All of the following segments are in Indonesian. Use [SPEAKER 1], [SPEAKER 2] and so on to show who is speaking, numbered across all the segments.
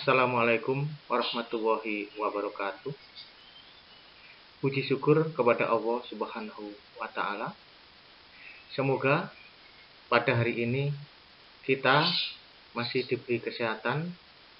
[SPEAKER 1] Assalamualaikum warahmatullahi wabarakatuh. Puji syukur kepada Allah Subhanahu wa Ta'ala. Semoga pada hari ini kita masih diberi kesehatan,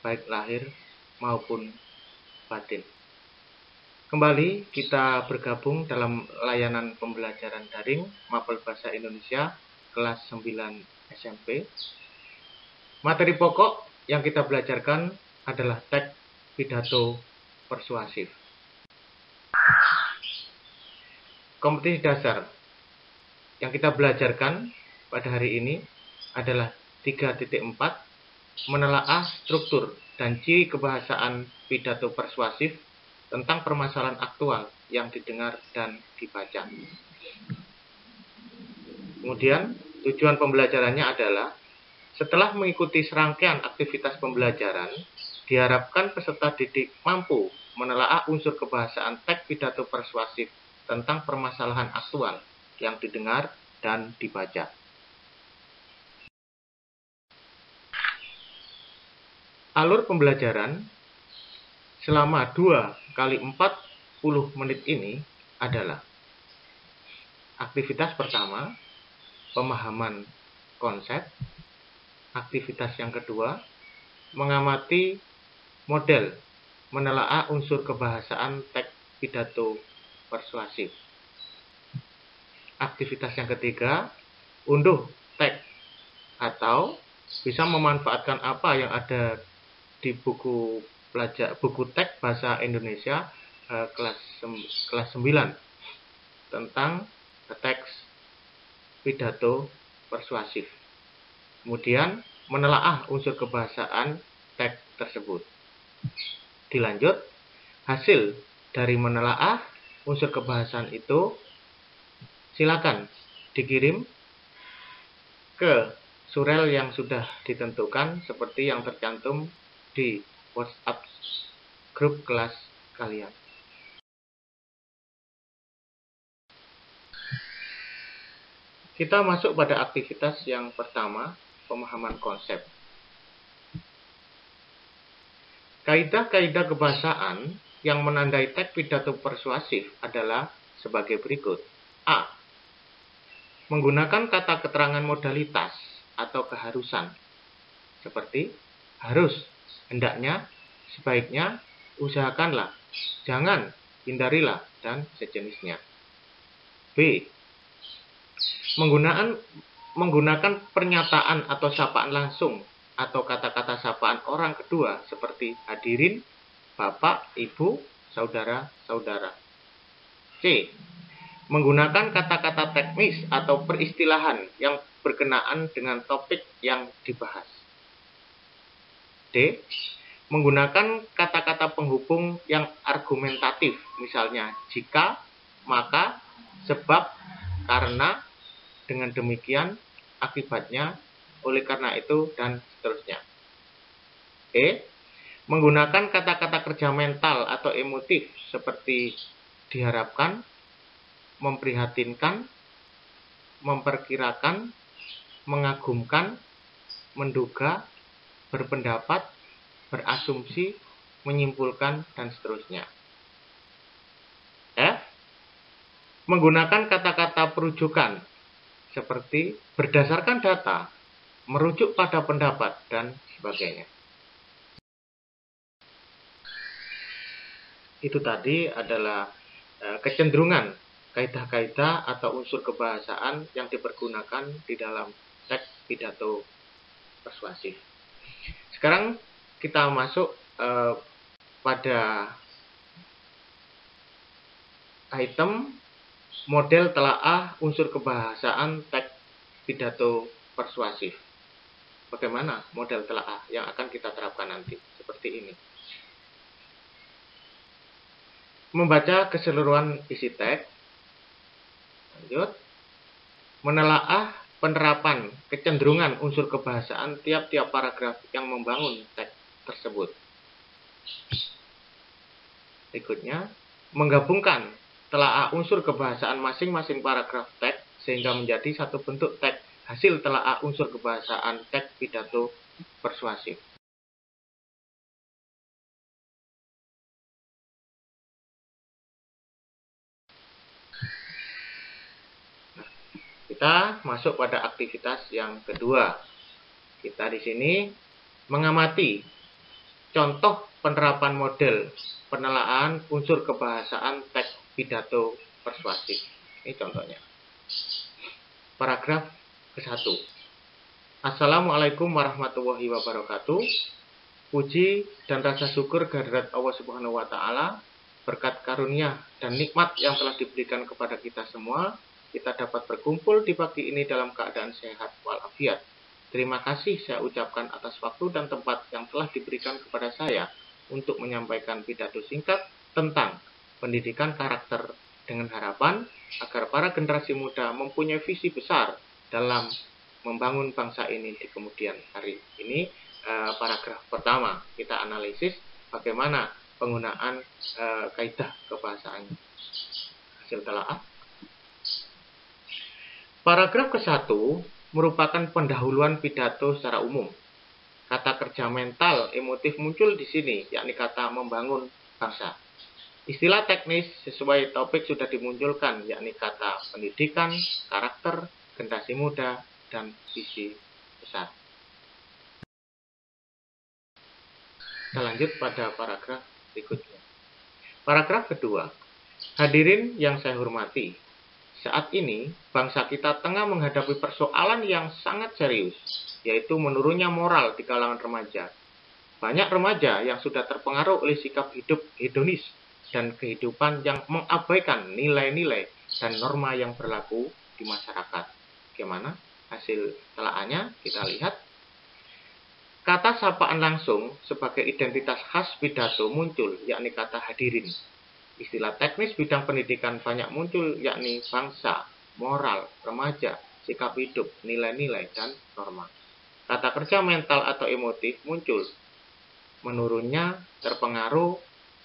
[SPEAKER 1] baik lahir maupun batin. Kembali kita bergabung dalam layanan pembelajaran daring Mapel Bahasa Indonesia kelas 9 SMP. Materi pokok yang kita belajarkan adalah teks pidato persuasif. Kompetisi dasar yang kita belajarkan pada hari ini adalah 3.4, menelaah struktur dan ciri kebahasaan pidato persuasif tentang permasalahan aktual yang didengar dan dibaca. Kemudian, tujuan pembelajarannya adalah setelah mengikuti serangkaian aktivitas pembelajaran, diharapkan peserta didik mampu menelaah unsur kebahasaan teks pidato persuasif tentang permasalahan aktual yang didengar dan dibaca. Alur pembelajaran selama 2 kali 40 menit ini adalah aktivitas pertama, pemahaman konsep. Aktivitas yang kedua, mengamati model menelaah unsur kebahasaan teks pidato persuasif. Aktivitas yang ketiga, unduh teks atau bisa memanfaatkan apa yang ada di buku teks bahasa Indonesia kelas 9 tentang teks pidato persuasif. Kemudian menelaah unsur kebahasaan teks tersebut. Dilanjut, hasil dari menelaah unsur kebahasaan itu silakan dikirim ke surel yang sudah ditentukan seperti yang tercantum di WhatsApp grup kelas kalian. Kita masuk pada aktivitas yang pertama, pemahaman konsep. Kaidah-kaidah kebahasaan yang menandai teks pidato persuasif adalah sebagai berikut. A. Menggunakan kata keterangan modalitas atau keharusan, seperti harus, hendaknya, sebaiknya, usahakanlah, jangan, hindarilah, dan sejenisnya. B. Menggunakan pernyataan atau sapaan langsung atau kata-kata sapaan orang kedua seperti hadirin, bapak, ibu, saudara, saudara. C. Menggunakan kata-kata teknis atau peristilahan yang berkenaan dengan topik yang dibahas. D. Menggunakan kata-kata penghubung yang argumentatif, misalnya jika, maka, sebab, karena, dengan demikian, akibatnya, oleh karena itu, dan seterusnya. E. Menggunakan kata-kata kerja mental atau emotif seperti diharapkan, memprihatinkan, memperkirakan, mengagumkan, menduga, berpendapat, berasumsi, menyimpulkan, dan seterusnya. F. Menggunakan kata-kata perujukan seperti berdasarkan data, merujuk pada pendapat, dan sebagainya. Itu tadi adalah kecenderungan kaidah-kaidah atau unsur kebahasaan yang dipergunakan di dalam teks pidato persuasif. Sekarang kita masuk pada item model telaah unsur kebahasaan teks pidato persuasif. Bagaimana model telaah yang akan kita terapkan nanti? Seperti ini. Membaca keseluruhan isi teks. Lanjut. Menelaah penerapan kecenderungan unsur kebahasaan tiap-tiap paragraf yang membangun teks tersebut. Berikutnya, menggabungkan telaah unsur kebahasaan masing-masing paragraf teks sehingga menjadi satu bentuk teks hasil telaah unsur kebahasaan teks pidato persuasif. kita masuk pada aktivitas yang kedua. Kita di sini mengamati contoh penerapan model penelaan unsur kebahasaan teks pidato persuasif. Ini contohnya. Paragraf ke-1. Assalamualaikum warahmatullahi wabarakatuh. Puji dan rasa syukur kehadirat Allah Subhanahu wa taala, berkat karunia dan nikmat yang telah diberikan kepada kita semua, kita dapat berkumpul di pagi ini dalam keadaan sehat walafiat. Terima kasih saya ucapkan atas waktu dan tempat yang telah diberikan kepada saya untuk menyampaikan pidato singkat tentang pendidikan karakter dengan harapan agar para generasi muda mempunyai visi besar dalam membangun bangsa ini di kemudian hari. Ini paragraf pertama, kita analisis bagaimana penggunaan kaidah kebahasaan. Hasil telaah. Paragraf ke-1 merupakan pendahuluan pidato secara umum. Kata kerja mental emotif muncul di sini, yakni kata membangun bangsa. Istilah teknis sesuai topik sudah dimunculkan, yakni kata pendidikan, karakter, generasi muda, dan visi besar. Kita lanjut pada paragraf berikutnya. Paragraf kedua. Hadirin yang saya hormati, saat ini bangsa kita tengah menghadapi persoalan yang sangat serius, yaitu menurunnya moral di kalangan remaja. Banyak remaja yang sudah terpengaruh oleh sikap hidup hedonis dan kehidupan yang mengabaikan nilai-nilai dan norma yang berlaku di masyarakat. Bagaimana hasil telaahnya? Kita lihat. Kata sapaan langsung sebagai identitas khas pidato muncul, yakni kata hadirin. Istilah teknis bidang pendidikan banyak muncul, yakni bangsa, moral, remaja, sikap hidup, nilai-nilai, dan norma. Kata kerja mental atau emotif muncul, menurunnya, terpengaruh,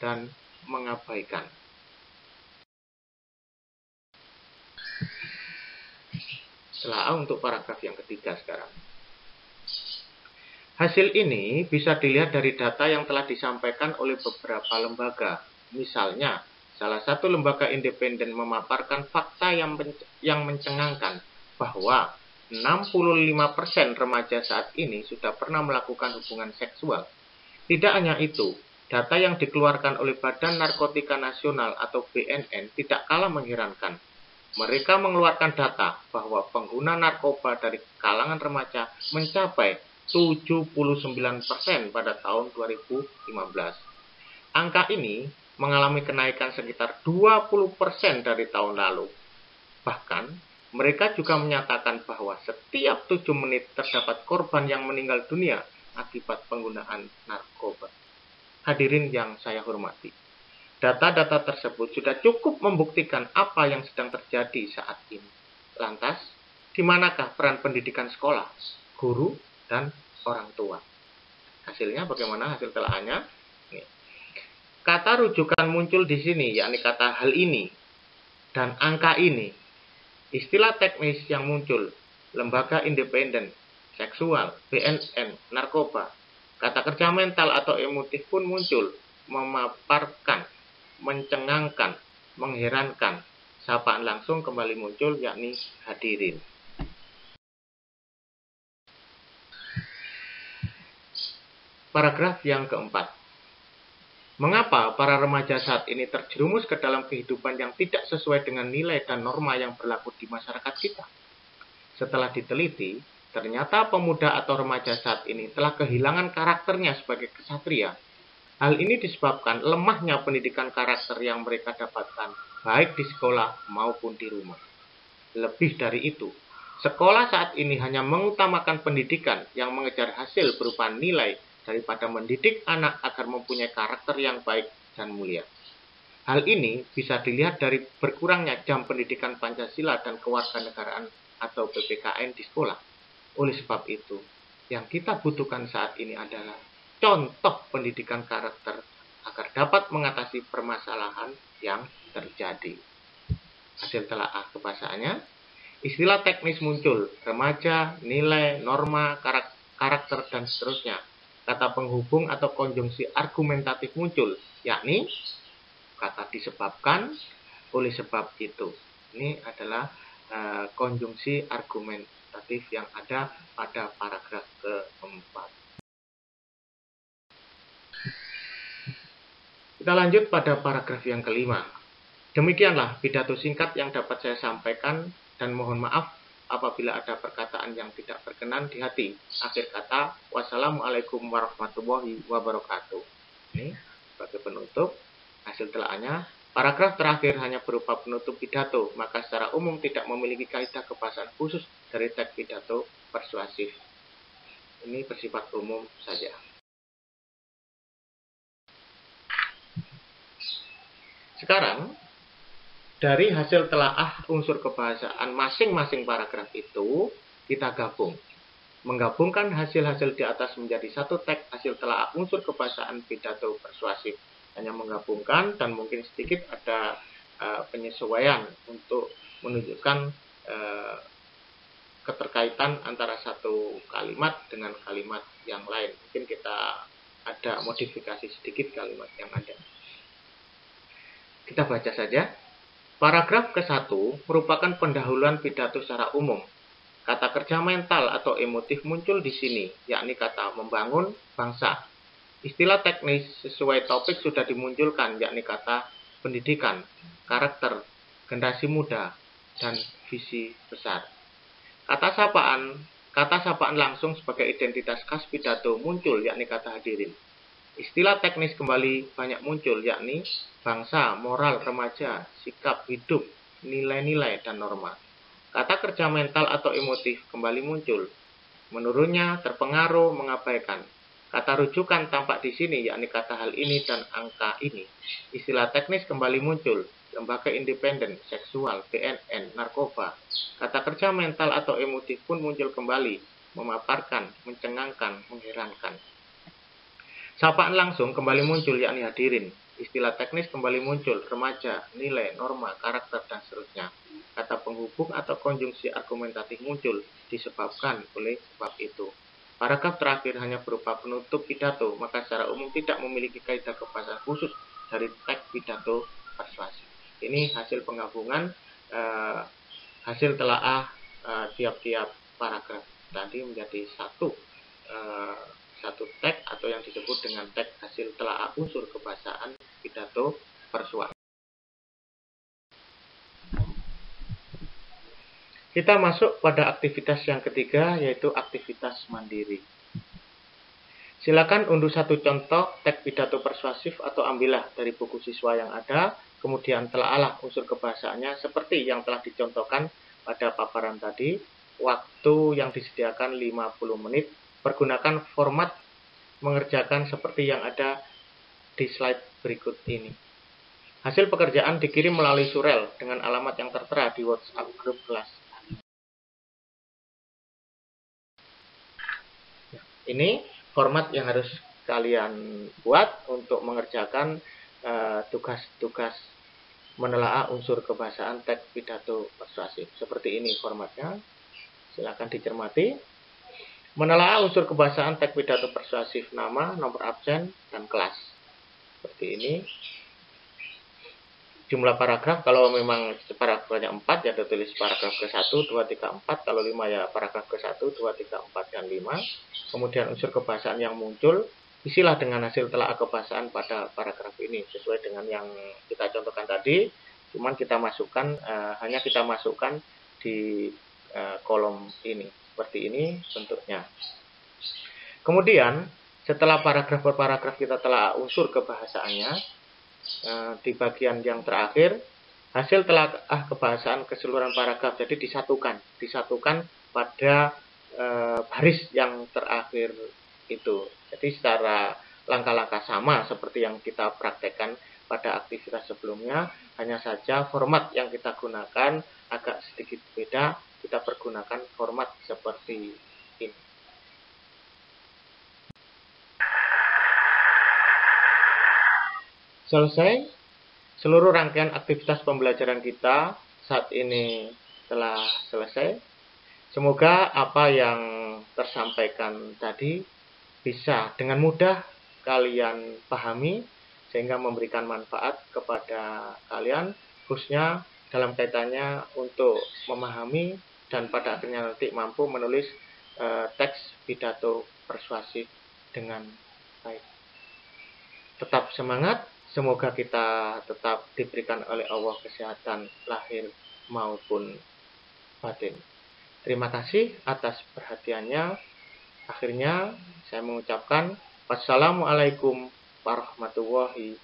[SPEAKER 1] dan mengabaikan. Setelah untuk paragraf yang ketiga sekarang. Hasil ini bisa dilihat dari data yang telah disampaikan oleh beberapa lembaga. Misalnya, salah satu lembaga independen memaparkan fakta yang mencengangkan bahwa 65% remaja saat ini sudah pernah melakukan hubungan seksual. Tidak hanya itu, data yang dikeluarkan oleh Badan Narkotika Nasional atau BNN tidak kalah mengherankan. Mereka mengeluarkan data bahwa pengguna narkoba dari kalangan remaja mencapai 79% pada tahun 2015. Angka ini mengalami kenaikan sekitar 20% dari tahun lalu. Bahkan, mereka juga menyatakan bahwa setiap 7 menit terdapat korban yang meninggal dunia akibat penggunaan narkoba. Hadirin yang saya hormati, data-data tersebut sudah cukup membuktikan apa yang sedang terjadi saat ini. Lantas, di manakah peran pendidikan sekolah, guru, dan orang tua? Hasilnya bagaimana hasil telaahnya? Kata rujukan muncul di sini, yakni kata hal ini dan angka ini. Istilah teknis yang muncul, lembaga independen, seksual, BNN, narkoba. Kata kerja mental atau emotif pun muncul, memaparkan, mencengangkan, mengherankan. Sapaan langsung kembali muncul, yakni hadirin. Paragraf yang keempat. Mengapa para remaja saat ini terjerumus ke dalam kehidupan yang tidak sesuai dengan nilai dan norma yang berlaku di masyarakat kita? Setelah diteliti, ternyata pemuda atau remaja saat ini telah kehilangan karakternya sebagai ksatria. Hal ini disebabkan lemahnya pendidikan karakter yang mereka dapatkan, baik di sekolah maupun di rumah. Lebih dari itu, sekolah saat ini hanya mengutamakan pendidikan yang mengejar hasil berupa nilai daripada mendidik anak agar mempunyai karakter yang baik dan mulia. Hal ini bisa dilihat dari berkurangnya jam pendidikan Pancasila dan kewarganegaraan atau PPKN di sekolah. Oleh sebab itu, yang kita butuhkan saat ini adalah contoh pendidikan karakter agar dapat mengatasi permasalahan yang terjadi. Hasil telaah kebahasaannya, istilah teknis muncul, remaja, nilai, norma, karakter, dan seterusnya. Kata penghubung atau konjungsi argumentatif muncul, yakni kata disebabkan, oleh sebab itu. Ini adalah konjungsi argumentatif yang ada pada paragraf keempat. Kita lanjut pada paragraf yang kelima. Demikianlah pidato singkat yang dapat saya sampaikan, dan mohon maaf apabila ada perkataan yang tidak berkenan di hati. Akhir kata, wassalamualaikum warahmatullahi wabarakatuh. Ini sebagai penutup. Hasil telaahnya, paragraf terakhir hanya berupa penutup pidato, maka secara umum tidak memiliki kaidah kebahasaan khusus dari teks pidato persuasif. Ini bersifat umum saja. Sekarang, dari hasil telaah unsur kebahasaan masing-masing paragraf itu, kita gabung. Menggabungkan hasil-hasil di atas menjadi satu teks hasil telaah unsur kebahasaan pidato persuasif. Hanya menggabungkan dan mungkin sedikit ada penyesuaian untuk menunjukkan keterkaitan antara satu kalimat dengan kalimat yang lain. Mungkin kita ada modifikasi sedikit kalimat yang ada. Kita baca saja. Paragraf ke-1 merupakan pendahuluan pidato secara umum. Kata kerja mental atau emotif muncul di sini, yakni kata membangun bangsa. Istilah teknis sesuai topik sudah dimunculkan, yakni kata pendidikan, karakter, generasi muda, dan visi besar. Kata sapaan langsung sebagai identitas khas pidato muncul, yakni kata hadirin. Istilah teknis kembali banyak muncul, yakni bangsa, moral, remaja, sikap hidup, nilai-nilai, dan norma. Kata kerja mental atau emotif kembali muncul. Menurunnya, terpengaruh, mengabaikan. Kata rujukan tampak di sini, yakni kata hal ini dan angka ini. Istilah teknis kembali muncul. Lembaga independen, seksual, BNN, narkoba. Kata kerja mental atau emotif pun muncul kembali, memaparkan, mencengangkan, mengherankan. Sapaan langsung kembali muncul, yakni hadirin. Istilah teknis kembali muncul, remaja, nilai, norma, karakter, dan seterusnya. Kata penghubung atau konjungsi argumentatif muncul, disebabkan oleh sebab itu. Paragraf terakhir hanya berupa penutup pidato, maka secara umum tidak memiliki kaidah kebahasaan khusus dari teks pidato persuasif. Ini hasil penggabungan hasil telaah tiap-tiap paragraf tadi menjadi satu teks atau yang disebut dengan teks hasil telaah unsur kebahasaan pidato persuasif. Kita masuk pada aktivitas yang ketiga, yaitu aktivitas mandiri. Silakan unduh satu contoh teks pidato persuasif atau ambillah dari buku siswa yang ada, kemudian telaalah unsur kebahasaannya seperti yang telah dicontohkan pada paparan tadi. Waktu yang disediakan 50 menit. Pergunakan format mengerjakan seperti yang ada di slide berikut ini. Hasil pekerjaan dikirim melalui surel dengan alamat yang tertera di WhatsApp grup kelas. Ini format yang harus kalian buat untuk mengerjakan tugas-tugas menelaah unsur kebahasaan teks pidato persuasif. Seperti ini formatnya. Silakan dicermati. Menelaah unsur kebahasaan teks pidato persuasif, nama, nomor absen, dan kelas. Seperti ini. Jumlah paragraf, kalau memang paragrafnya 4, ya ditulis paragraf ke-1, 2, 3, 4. Kalau 5 ya paragraf ke-1, 2, 3, 4, dan 5. Kemudian unsur kebahasaan yang muncul, isilah dengan hasil telaah kebahasaan pada paragraf ini. Sesuai dengan yang kita contohkan tadi, cuman kita masukkan, hanya kita masukkan di kolom ini. Seperti ini bentuknya. Kemudian setelah paragraf per paragraf kita telah unsur kebahasaannya, di bagian yang terakhir hasil telaah kebahasaan keseluruhan paragraf, jadi disatukan pada baris yang terakhir itu. Jadi secara langkah-langkah sama seperti yang kita praktekkan pada aktivitas sebelumnya, hanya saja format yang kita gunakan agak sedikit beda. Kita pergunakan format seperti ini. Selesai. Seluruh rangkaian aktivitas pembelajaran kita saat ini telah selesai. Semoga apa yang tersampaikan tadi bisa dengan mudah kalian pahami sehingga memberikan manfaat kepada kalian, khususnya dalam kaitannya untuk memahami dan pada akhirnya nanti mampu menulis teks pidato persuasif dengan baik. Tetap semangat, semoga kita tetap diberikan oleh Allah kesehatan lahir maupun batin. Terima kasih atas perhatiannya. Akhirnya saya mengucapkan wassalamualaikum warahmatullahi